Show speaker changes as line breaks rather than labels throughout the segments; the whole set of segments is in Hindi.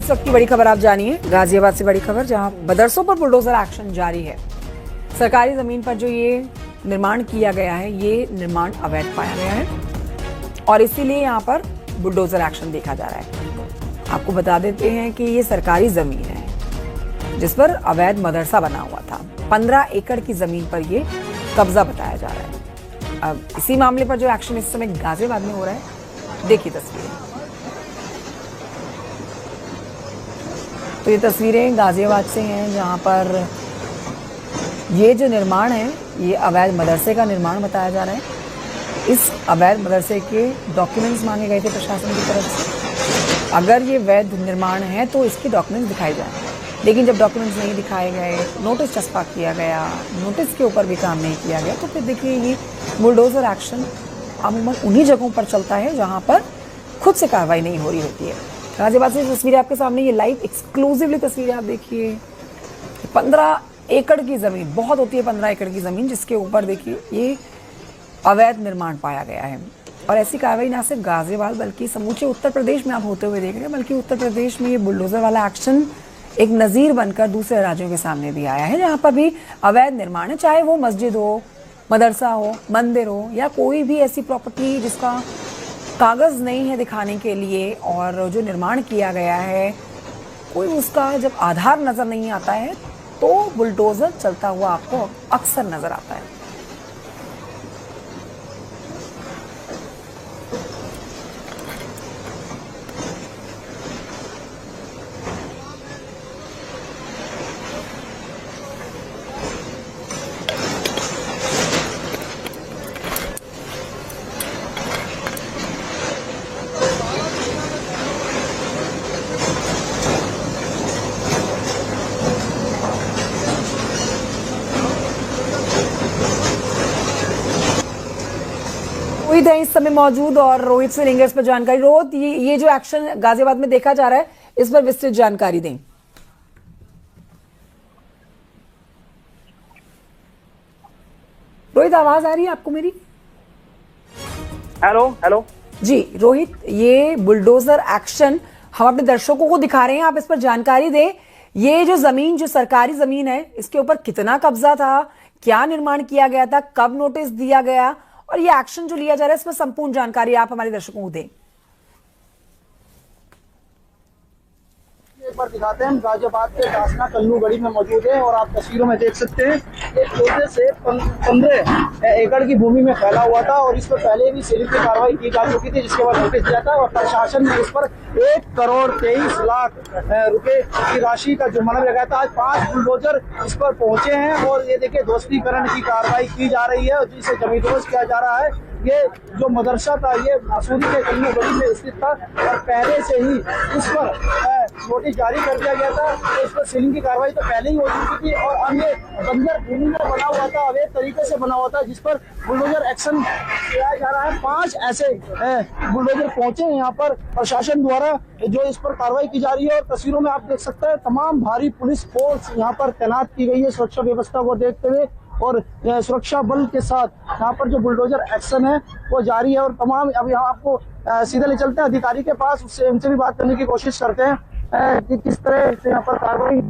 इस वक्त की बड़ी खबर आप जानिए, गाजियाबाद से बड़ी खबर, जहां मदरसों पर बुलडोजर एक्शन जारी है। सरकारी जमीन पर जो ये निर्माण किया गया है, ये निर्माण अवैध पाया गया है और इसीलिए यहां पर बुलडोजर एक्शन देखा जा रहा है। आपको बता देते हैं कि ये सरकारी जमीन है जिस पर अवैध मदरसा बना हुआ था। 15 एकड़ की जमीन पर ये कब्जा बताया जा रहा है। अब इसी मामले पर जो एक्शन इस समय गाजियाबाद में हो रहा है, देखिए तस्वीरें। तो ये तस्वीरें गाजियाबाद से हैं, जहां पर ये जो निर्माण है, ये अवैध मदरसे का निर्माण बताया जा रहा है। इस अवैध मदरसे के डॉक्यूमेंट्स मांगे गए थे प्रशासन की तरफ से। अगर ये वैध निर्माण है तो इसके डॉक्यूमेंट्स दिखाए जाएं, लेकिन जब डॉक्यूमेंट्स नहीं दिखाए गए, नोटिस चस्पा किया गया, नोटिस के ऊपर भी काम नहीं किया गया, तो फिर देखिए ये बुलडोजर एक्शन अमूमन उन्हीं जगहों पर चलता है जहां पर खुद से कार्रवाई नहीं हो रही होती है। गाजियाबाद से तस्वीरें आपके सामने, ये लाइव एक्सक्लूसिवली तस्वीरें आप देखिए। 15 एकड़ की जमीन, बहुत होती है 15 एकड़ की जमीन, जिसके ऊपर देखिए ये अवैध निर्माण पाया गया है। और ऐसी कार्रवाई ना सिर्फ गाजियाबाद बल्कि समूचे उत्तर प्रदेश में आप होते हुए देख रहे हैं, बल्कि उत्तर प्रदेश में ये बुलडोजर वाला एक्शन एक नज़ीर बनकर दूसरे राज्यों के सामने भी आया है, जहां पर भी अवैध निर्माण है, चाहे वो मस्जिद हो, मदरसा हो, मंदिर हो, या कोई भी ऐसी प्रॉपर्टी जिसका कागज़ नहीं है दिखाने के लिए, और जो निर्माण किया गया है कोई उसका जब आधार नज़र नहीं आता है तो बुलडोजर चलता हुआ आपको अक्सर नज़र आता है। रोहित है इस समय मौजूद, और रोहित से लेंगे इस पर जानकारी। रोहित, ये जो एक्शन गाजियाबाद में देखा जा रहा है, इस पर विस्तृत जानकारी दें। रोहित, आवाज आ रही है आपको मेरी?
हेलो हेलो
जी रोहित, ये बुलडोजर एक्शन हम अपने दर्शकों को दिखा रहे हैं, आप इस पर जानकारी दें। ये जो जमीन, जो सरकारी जमीन है, इसके ऊपर कितना कब्जा था, क्या निर्माण किया गया था, कब नोटिस दिया गया, और ये एक्शन जो लिया जा रहा है, इसमें संपूर्ण जानकारी आप हमारे दर्शकों को दें।
एक बार दिखाते हैं। हम गाजियाबाद के दासना कल्लू गढ़ी में मौजूद है और आप तस्वीरों में देख सकते हैं एक छोटे से 15 एकड़ की भूमि में फैला हुआ था और इस पर पहले भी सीलिंग की कार्रवाई की जा चुकी थी, जिसके बाद नोटिस दिया था और प्रशासन ने इस पर 1,23,00,000 रुपए की राशि का जुर्माना लगाया था। आज 5 बुलडोजर इस पर पहुंचे हैं और ये देखिए ध्वस्तीकरण की कार्रवाई की जा रही है और जिसे जमींदोज किया जा रहा है। ये जो मदरसा था, ये मसूरी के कल्लू गढ़ी में स्थित था और पहले से ही इस पर नोटिस जारी कर दिया गया था। तो इस पर सीलिंग की कार्रवाई तो पहले ही हो चुकी थी और अन्य बंजर भूमि में बना हुआ था, अवैध तरीके से बना हुआ था, जिस पर बुलडोजर एक्शन किया जा रहा है। 5 ऐसे बुलडोजर पहुंचे हैं यहाँ पर प्रशासन द्वारा, जो इस पर कार्रवाई की जा रही है। और तस्वीरों में आप देख सकते हैं तमाम भारी पुलिस फोर्स यहाँ पर तैनात की गई है सुरक्षा व्यवस्था को देखते हुए, और सुरक्षा बल के साथ यहाँ पर जो बुलडोजर एक्शन है वो जारी है। और तमाम, अब यहाँ आपको सीधे ले चलते हैं अधिकारी के पास, उससे उनसे भी बात करने की कोशिश करते हैं कि किस तरह से यहाँ पर कार्रवाई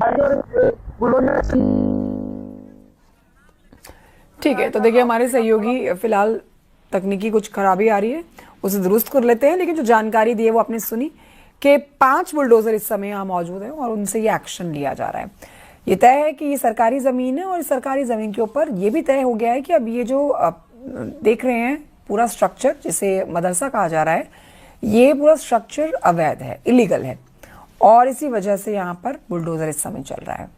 बुलडोजर।
ठीक है, तो देखिए हमारे सहयोगी, फिलहाल तकनीकी कुछ खराबी आ रही है, उसे दुरुस्त कर लेते हैं। लेकिन जो जानकारी दी है वो आपने सुनी कि 5 बुलडोजर इस समय यहाँ मौजूद है और उनसे ये एक्शन लिया जा रहा है। ये तय है कि ये सरकारी जमीन है और इस सरकारी जमीन के ऊपर ये भी तय हो गया है कि अब ये जो देख रहे हैं पूरा स्ट्रक्चर, जिसे मदरसा कहा जा रहा है, ये पूरा स्ट्रक्चर अवैध है, इलीगल है, और इसी वजह से यहाँ पर बुलडोजर इस समय चल रहा है।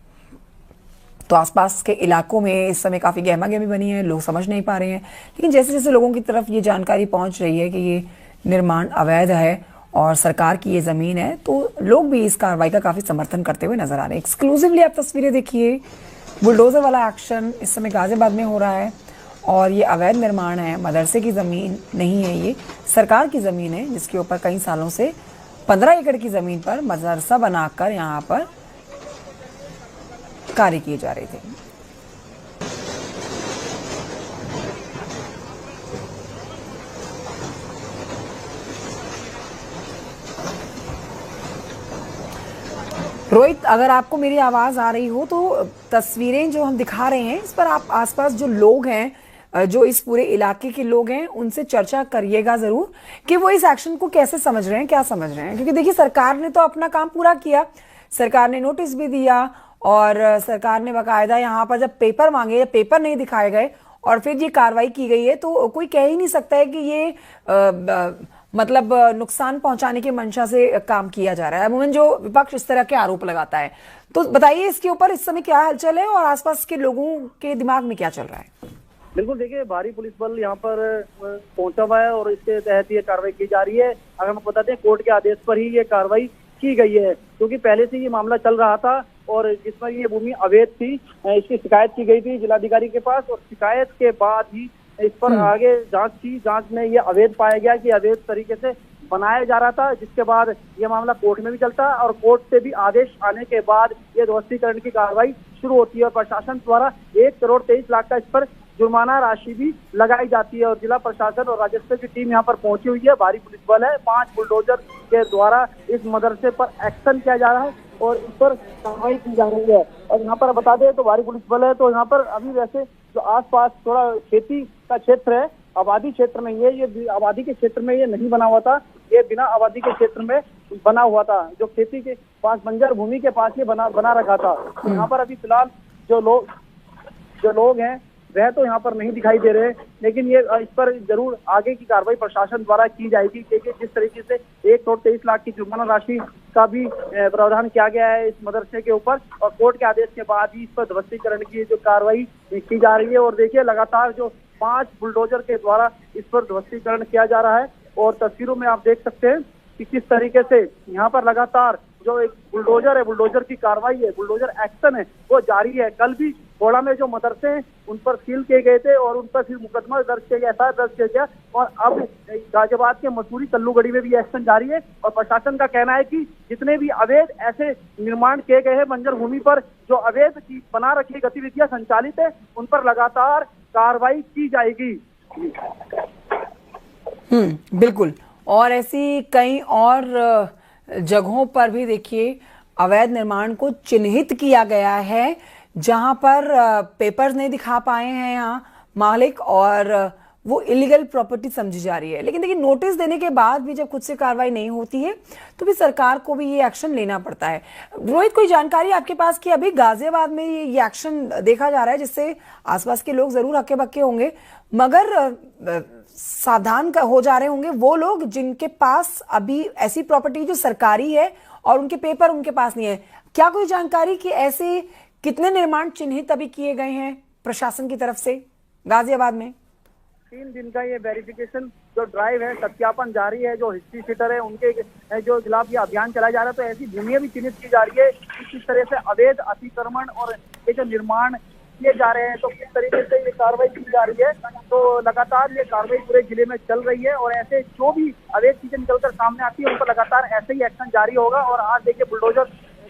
तो आसपास के इलाकों में इस समय काफ़ी गहमा गहमी बनी है, लोग समझ नहीं पा रहे हैं। लेकिन जैसे जैसे लोगों की तरफ ये जानकारी पहुँच रही है कि ये निर्माण अवैध है और सरकार की ये ज़मीन है, तो लोग भी इस कार्रवाई का काफ़ी समर्थन करते हुए नजर आ रहे हैं। एक्सक्लूसिवली आप तस्वीरें देखिए, बुलडोजर वाला एक्शन इस समय गाजियाबाद में हो रहा है और ये अवैध निर्माण है, मदरसे की ज़मीन नहीं है, ये सरकार की ज़मीन है, जिसके ऊपर कई सालों से 15 एकड़ की ज़मीन पर मदरसा बनाकर यहाँ पर कार्य किए जा रहे थे। रोहित, अगर आपको मेरी आवाज आ रही हो तो तस्वीरें जो हम दिखा रहे हैं इस पर आप आसपास जो लोग हैं, जो इस पूरे इलाके के लोग हैं, उनसे चर्चा करिएगा जरूर कि वो इस एक्शन को कैसे समझ रहे हैं, क्या समझ रहे हैं। क्योंकि देखिए, सरकार ने तो अपना काम पूरा किया, सरकार ने नोटिस भी दिया और सरकार ने बाकायदा यहाँ पर जब पेपर मांगे, पेपर नहीं दिखाए गए और फिर ये कार्रवाई की गई है, तो कोई कह ही नहीं सकता है कि ये मतलब नुकसान पहुंचाने की मंशा से काम किया जा रहा है। अमूमन जो विपक्ष इस तरह के आरोप लगाता है, तो बताइए इसके ऊपर इस समय क्या हलचल है और आसपास के लोगों के दिमाग में क्या चल रहा है।
बिल्कुल, देखिए, भारी पुलिस बल यहाँ पर पहुंचा हुआ है और इसके तहत ये कार्रवाई की जा रही है। अगर हम बताते हैं, कोर्ट के आदेश पर ही ये कार्रवाई की गई है, क्योंकि पहले से ये मामला चल रहा था और जिसमें ये भूमि अवैध थी, इसकी शिकायत की गई थी जिलाधिकारी के पास और शिकायत के बाद ही इस पर आगे जांच की। जांच में ये अवैध पाया गया कि अवैध तरीके से बनाया जा रहा था, जिसके बाद ये मामला कोर्ट में भी चलता है और कोर्ट से भी आदेश आने के बाद ये ध्वस्तीकरण की कार्रवाई शुरू होती है और प्रशासन द्वारा 1,23,00,000 का इस पर जुर्माना राशि भी लगाई जाती है। और जिला प्रशासन और राजस्व की टीम यहाँ पर पहुंची हुई है, भारी पुलिस बल है, 5 बुलडोजर के द्वारा इस मदरसे पर एक्शन किया जा रहा है और इस पर कार्रवाई की जा रही है। और यहाँ पर बता दें तो भारी पुलिस बल है, तो यहाँ पर अभी वैसे जो आसपास थोड़ा खेती का क्षेत्र है, आबादी क्षेत्र नहीं है, ये आबादी के क्षेत्र में ये नहीं बना हुआ था, ये बिना आबादी के क्षेत्र में बना हुआ था, जो खेती के पास बंजर भूमि के पास ये बना रखा था। यहाँ पर अभी फिलहाल जो लोग हैं वह तो यहाँ पर नहीं दिखाई दे रहे, लेकिन ये इस पर जरूर आगे की कार्रवाई प्रशासन द्वारा की जाएगी, क्योंकि जिस तरीके से 1,23,00,000 की जुर्माना राशि का भी प्रावधान किया गया है इस मदरसे के ऊपर और कोर्ट के आदेश के बाद ही इस पर ध्वस्तीकरण की जो कार्रवाई की जा रही है। और देखिए, लगातार जो 5 बुलडोजर के द्वारा इस पर ध्वस्तीकरण किया जा रहा है और तस्वीरों में आप देख सकते हैं कि किस तरीके से यहाँ पर लगातार जो एक बुलडोजर है, बुलडोजर की कार्रवाई है, बुलडोजर एक्शन है, वो जारी है। कल भी घोड़ा में जो मदरसे हैं उन पर सील किए गए थे और उन पर फिर मुकदमा दर्ज किया गया, एफआईआर दर्ज किया गया और अब गाजियाबाद के मसूरी कल्लूगढ़ी में भी एक्शन जारी है। और प्रशासन का कहना है कि जितने भी अवैध ऐसे निर्माण किए गए हैं बंजर भूमि पर, जो अवैध की बना रखी गतिविधियां संचालित है, उन पर लगातार कार्रवाई की जाएगी।
बिल्कुल। और ऐसी कई और जगहों पर भी देखिए अवैध निर्माण को चिन्हित किया गया है, जहां पर पेपर्स नहीं दिखा पाए हैं यहाँ मालिक और वो इलीगल प्रॉपर्टी समझी जा रही है। लेकिन देखिए, नोटिस देने के बाद भी जब खुद से कार्रवाई नहीं होती है तो भी सरकार को भी ये एक्शन लेना पड़ता है। रोहित, कोई जानकारी आपके पास कि अभी गाजियाबाद में ये एक्शन देखा जा रहा है, जिससे आसपास के लोग जरूर हक्के बक्के होंगे, मगर सावधान हो जा रहे होंगे वो लोग जिनके पास अभी ऐसी प्रॉपर्टी जो सरकारी है और उनके पेपर उनके पास नहीं है। क्या कोई जानकारी कि ऐसे कितने निर्माण चिन्हित अभी किए गए हैं प्रशासन की तरफ से गाजियाबाद में?
3 दिन का ये वेरिफिकेशन जो ड्राइव है, सत्यापन जारी है। जो हिस्ट्री सीटर है उनके जो खिलाफ ये अभियान चलाया जा रहा है, तो ऐसी भूमियां भी चिन्हित की जा रही है किस तरह से अवैध अतिक्रमण और ये जो निर्माण किए जा रहे हैं, तो किस तरीके से ये कार्रवाई की जा रही है। तो लगातार ये कार्रवाई पूरे जिले में चल रही है और ऐसे जो भी अवैध चीजें निकलकर सामने आती है उन पर लगातार ऐसे ही एक्शन जारी होगा। और आज देखिए, बुलडोजर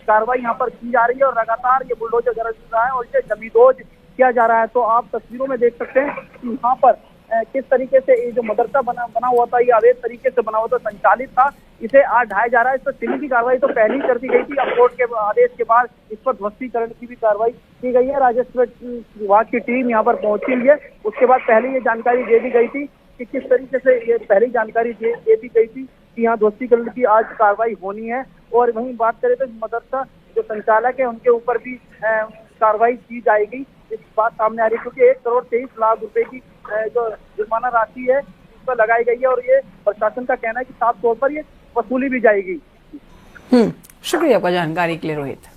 कार्रवाई यहाँ पर की जा रही है और लगातार ये बुलडोजर गरज रहा है और इसे जमींदोज किया जा रहा है। तो आप तस्वीरों में देख सकते हैं कि यहाँ पर किस तरीके से ये जो मदरसा बना हुआ था, ये अवैध तरीके से बना हुआ था, संचालित था, इसे आज ढाया जा रहा है। इस पर सीलिंग की कार्रवाई तो पहले ही कर दी गई थी, अब कोर्ट के आदेश के बाद इस पर ध्वस्तीकरण की भी कार्रवाई की गई है। राजस्व विभाग की टीम यहाँ पर पहुंची हुई है। उसके बाद पहले ये जानकारी दे दी गई थी कि किस तरीके से ये पहले जानकारी दे दी गई थी कि यहाँ ध्वस्तीकरण की आज कार्रवाई होनी है। और वहीं बात करें तो मदरसा जो संचालक है उनके ऊपर भी कार्रवाई की जाएगी। इस बात सामने आ रही है क्योंकि 1,23,00,000 रुपए की जो जुर्माना राशि है इस पर लगाई गई है और ये प्रशासन का कहना है कि साफ तौर पर ये वसूली भी जाएगी।
शुक्रिया आपका जानकारी के लिए रोहित।